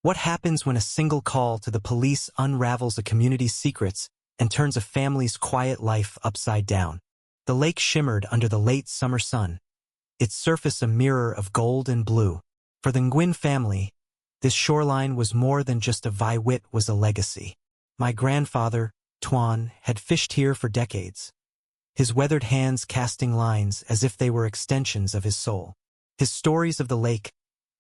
What happens when a single call to the police unravels a community's secrets and turns a family's quiet life upside down? The lake shimmered under the late summer sun, its surface a mirror of gold and blue. For the Nguyen family, this shoreline was more than just a viewit, was a legacy. My grandfather, Tuan, had fished here for decades, his weathered hands casting lines as if they were extensions of his soul. His stories of the lake,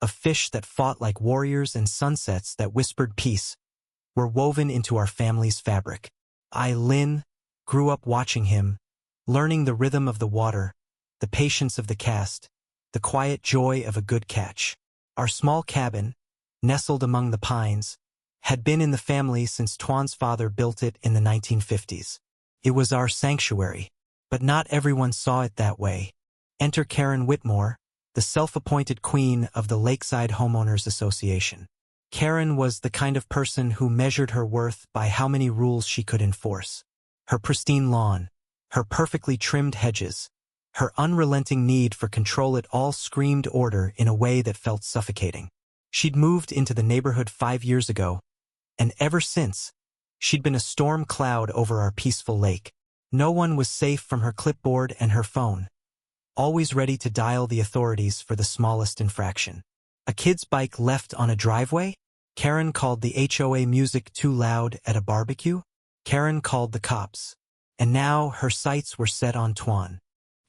of fish that fought like warriors and sunsets that whispered peace, were woven into our family's fabric. Lin, grew up watching him, learning the rhythm of the water, the patience of the cast, the quiet joy of a good catch. Our small cabin, nestled among the pines, had been in the family since Tuan's father built it in the 1950s. It was our sanctuary, but not everyone saw it that way. Enter Karen Whitmore, the self-appointed queen of the Lakeside Homeowners Association. Karen was the kind of person who measured her worth by how many rules she could enforce. Her pristine lawn, her perfectly trimmed hedges, her unrelenting need for control, it all screamed order in a way that felt suffocating. She'd moved into the neighborhood 5 years ago, and ever since, she'd been a storm cloud over our peaceful lake. No one was safe from her clipboard and her phone, always ready to dial the authorities for the smallest infraction. A kid's bike left on a driveway? Karen called the HOA. Music too loud at a barbecue? Karen called the cops. And now her sights were set on Tuan.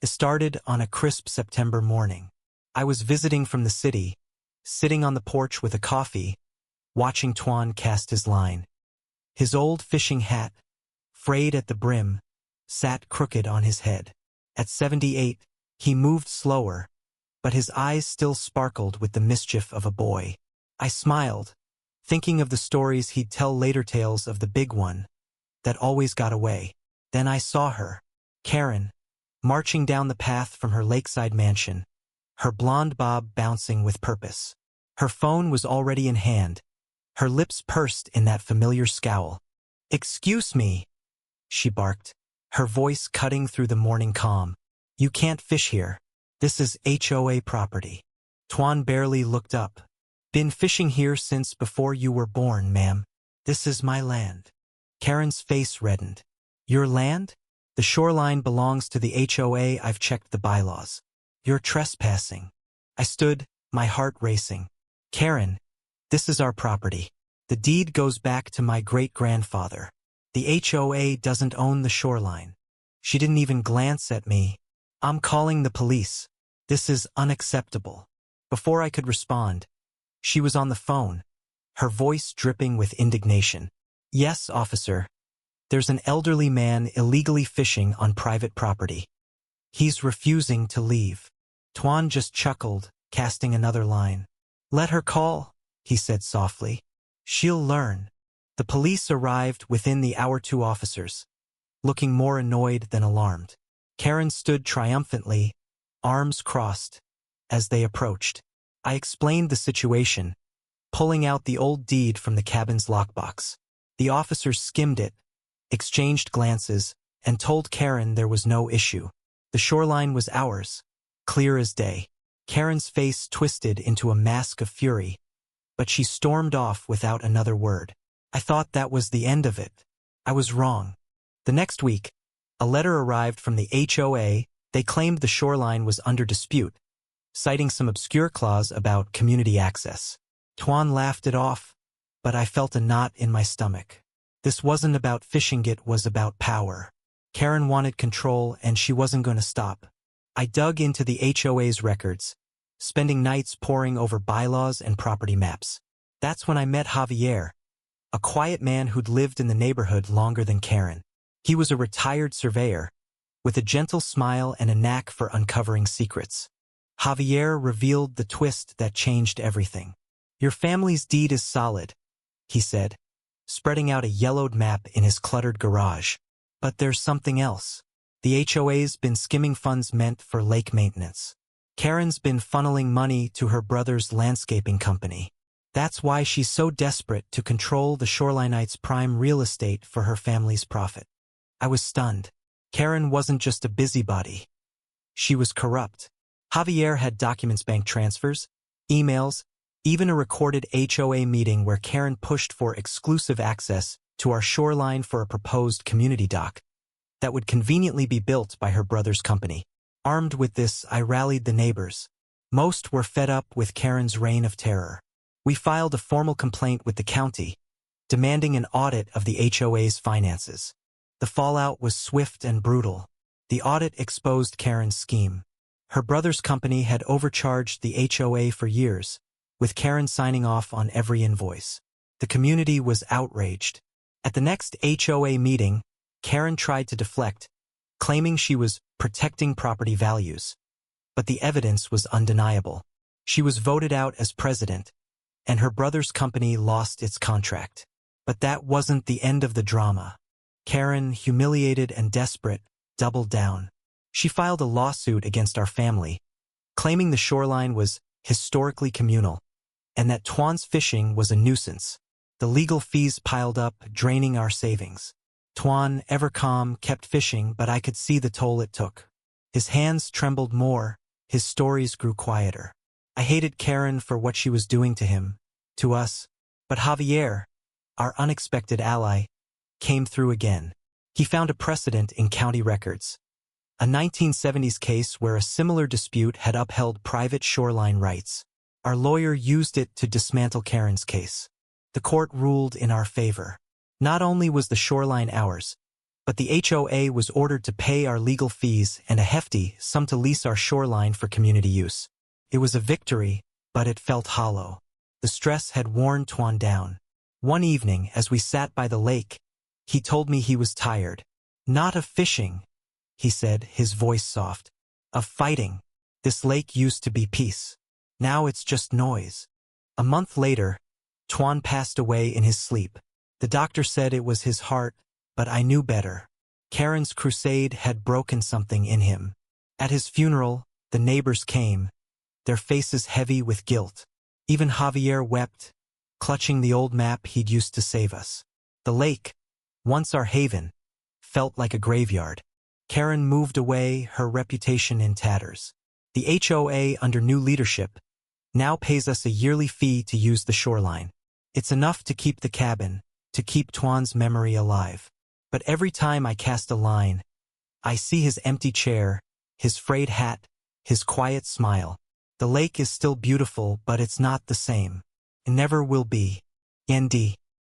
It started on a crisp September morning. I was visiting from the city, sitting on the porch with a coffee, watching Tuan cast his line. His old fishing hat, frayed at the brim, sat crooked on his head. At 78, he moved slower, but his eyes still sparkled with the mischief of a boy. I smiled, thinking of the stories he'd tell later, tales of the big one that always got away. Then I saw her, Karen, marching down the path from her lakeside mansion, her blonde bob bouncing with purpose. Her phone was already in hand, her lips pursed in that familiar scowl. "Excuse me," she barked, her voice cutting through the morning calm. "You can't fish here. This is HOA property." Tuan barely looked up. "Been fishing here since before you were born, ma'am. This is my land." Karen's face reddened. "Your land? The shoreline belongs to the HOA. I've checked the bylaws. You're trespassing." I stood, my heart racing. "Karen, this is our property. The deed goes back to my great-grandfather. The HOA doesn't own the shoreline." She didn't even glance at me. "I'm calling the police. This is unacceptable." Before I could respond, she was on the phone, her voice dripping with indignation. "Yes, officer. There's an elderly man illegally fishing on private property. He's refusing to leave." Tuan just chuckled, casting another line. "Let her call," he said softly. "She'll learn." The police arrived within the hour. 2 officers, looking more annoyed than alarmed. Karen stood triumphantly, arms crossed, as they approached. I explained the situation, pulling out the old deed from the cabin's lockbox. The officers skimmed it, exchanged glances, and told Karen there was no issue. The shoreline was ours, clear as day. Karen's face twisted into a mask of fury, but she stormed off without another word. I thought that was the end of it. I was wrong. The next week, a letter arrived from the HOA. They claimed the shoreline was under dispute, citing some obscure clause about community access. Tuan laughed it off, but I felt a knot in my stomach. This wasn't about fishing, it was about power. Karen wanted control, and she wasn't going to stop. I dug into the HOA's records, spending nights poring over bylaws and property maps. That's when I met Javier, a quiet man who'd lived in the neighborhood longer than Karen. He was a retired surveyor, with a gentle smile and a knack for uncovering secrets. Javier revealed the twist that changed everything. "Your family's deed is solid," he said, spreading out a yellowed map in his cluttered garage. "But there's something else. The HOA's been skimming funds meant for lake maintenance. Karen's been funneling money to her brother's landscaping company. That's why she's so desperate to control the Shoreline's prime real estate for her family's profit." I was stunned. Karen wasn't just a busybody. She was corrupt. Javier had documents, bank transfers, emails, Even a recorded HOA meeting where Karen pushed for exclusive access to our shoreline for a proposed community dock that would conveniently be built by her brother's company. Armed with this, I rallied the neighbors. Most were fed up with Karen's reign of terror. We filed a formal complaint with the county, demanding an audit of the HOA's finances. The fallout was swift and brutal. The audit exposed Karen's scheme. Her brother's company had overcharged the HOA for years, with Karen signing off on every invoice. The community was outraged. At the next HOA meeting, Karen tried to deflect, claiming she was protecting property values. But the evidence was undeniable. She was voted out as president, and her brother's company lost its contract. But that wasn't the end of the drama. Karen, humiliated and desperate, doubled down. She filed a lawsuit against our family, claiming the shoreline was historically communal, and that Tuan's fishing was a nuisance. The legal fees piled up, draining our savings. Tuan, ever calm, kept fishing, but I could see the toll it took. His hands trembled more, his stories grew quieter. I hated Karen for what she was doing to him, to us. But Javier, our unexpected ally, came through again. He found a precedent in county records. A 1970s case where a similar dispute had upheld private shoreline rights. Our lawyer used it to dismantle Karen's case. The court ruled in our favor. Not only was the shoreline ours, but the HOA was ordered to pay our legal fees and a hefty sum to lease our shoreline for community use. It was a victory, but it felt hollow. The stress had worn Tuan down. One evening, as we sat by the lake, he told me he was tired. Not of fishing, he said, his voice soft. Of fighting. This lake used to be peace. Now it's just noise. A month later, Tuan passed away in his sleep. The doctor said it was his heart, but I knew better. Karen's crusade had broken something in him. At his funeral, the neighbors came, their faces heavy with guilt. Even Javier wept, clutching the old map he'd used to save us. The lake, once our haven, felt like a graveyard. Karen moved away, her reputation in tatters. The HOA, under new leadership, now pays us a yearly fee to use the shoreline. It's enough to keep the cabin, to keep Tuan's memory alive. But every time I cast a line, I see his empty chair, his frayed hat, his quiet smile. The lake is still beautiful, but it's not the same. It never will be. ND.